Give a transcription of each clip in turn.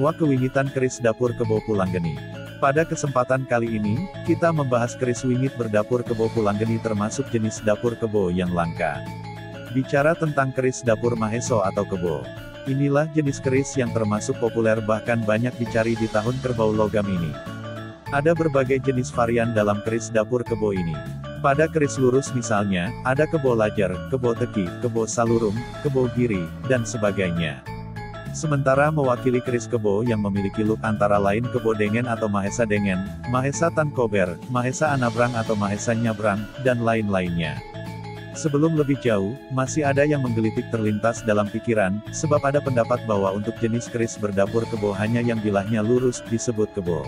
Semua kewingitan keris dapur Kebo Pulanggeni. Pada kesempatan kali ini, kita membahas keris wingit berdapur Kebo Pulanggeni termasuk jenis dapur kebo yang langka. Bicara tentang keris dapur Maheso atau kebo. Inilah jenis keris yang termasuk populer bahkan banyak dicari di tahun kerbau logam ini. Ada berbagai jenis varian dalam keris dapur kebo ini. Pada keris lurus misalnya, ada kebo lajar, kebo teki, kebo salurum, kebo giri, dan sebagainya. Sementara mewakili keris kebo yang memiliki look antara lain kebo dengen atau mahesa dengen, mahesa tankober, mahesa anabrang atau mahesa nyabrang, dan lain-lainnya. Sebelum lebih jauh, masih ada yang menggelitik terlintas dalam pikiran, sebab ada pendapat bahwa untuk jenis keris berdapur kebo hanya yang bilahnya lurus disebut kebo.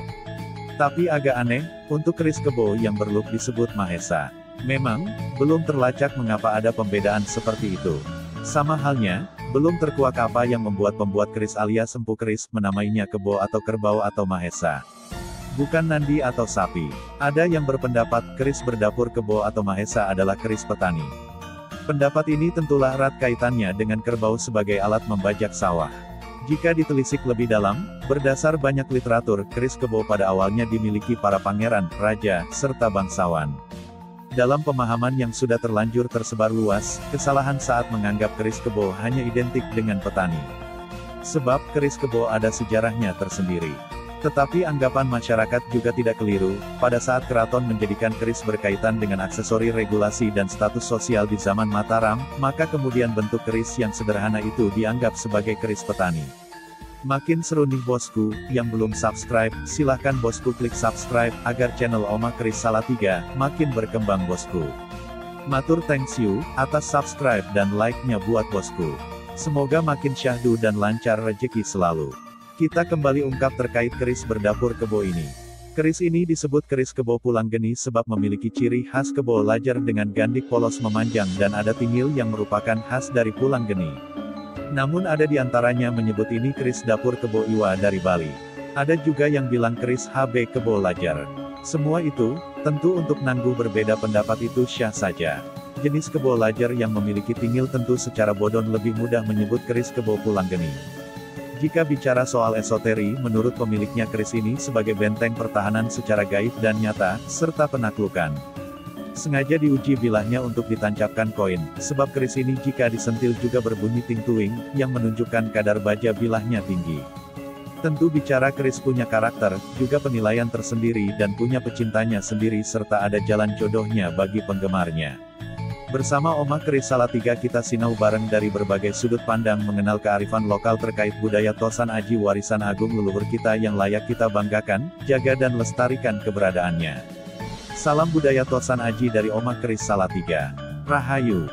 Tapi agak aneh, untuk keris kebo yang berlook disebut mahesa. Memang, belum terlacak mengapa ada pembedaan seperti itu. Sama halnya, belum terkuak apa yang membuat pembuat keris alias empu keris menamainya kebo atau kerbau atau mahesa. Bukan nandi atau sapi. Ada yang berpendapat keris berdapur kebo atau mahesa adalah keris petani. Pendapat ini tentulah erat kaitannya dengan kerbau sebagai alat membajak sawah. Jika ditelisik lebih dalam, berdasar banyak literatur, keris kebo pada awalnya dimiliki para pangeran, raja, serta bangsawan. Dalam pemahaman yang sudah terlanjur tersebar luas, kesalahan saat menganggap keris kebo hanya identik dengan petani. Sebab, keris kebo ada sejarahnya tersendiri. Tetapi anggapan masyarakat juga tidak keliru, pada saat keraton menjadikan keris berkaitan dengan aksesori regulasi dan status sosial di zaman Mataram, maka kemudian bentuk keris yang sederhana itu dianggap sebagai keris petani. Makin seru nih bosku, yang belum subscribe, silahkan bosku klik subscribe, agar channel Oma Keris Salatiga, makin berkembang bosku. Matur thanks you, atas subscribe dan like-nya buat bosku. Semoga makin syahdu dan lancar rejeki selalu. Kita kembali ungkap terkait keris berdapur kebo ini. Keris ini disebut keris kebo Pulanggeni sebab memiliki ciri khas kebo lajar dengan gandik polos memanjang dan ada tingil yang merupakan khas dari Pulanggeni. Namun ada di antaranya menyebut ini keris dapur kebo Iwa dari Bali. Ada juga yang bilang keris HB kebo lajar. Semua itu, tentu untuk nanggu berbeda pendapat itu syah saja. Jenis kebo lajar yang memiliki tingil tentu secara bodon lebih mudah menyebut keris kebo Pulanggeni. Jika bicara soal esoteri, menurut pemiliknya keris ini sebagai benteng pertahanan secara gaib dan nyata, serta penaklukan. Sengaja diuji bilahnya untuk ditancapkan koin, sebab keris ini jika disentil juga berbunyi ting-tuing, yang menunjukkan kadar baja bilahnya tinggi. Tentu bicara keris punya karakter, juga penilaian tersendiri dan punya pecintanya sendiri serta ada jalan jodohnya bagi penggemarnya. Bersama Oma Keris Salatiga kita sinau bareng dari berbagai sudut pandang mengenal kearifan lokal terkait budaya Tosan Aji warisan agung leluhur kita yang layak kita banggakan, jaga dan lestarikan keberadaannya. Salam budaya Tosan Aji dari Oma Keris Salatiga. Rahayu.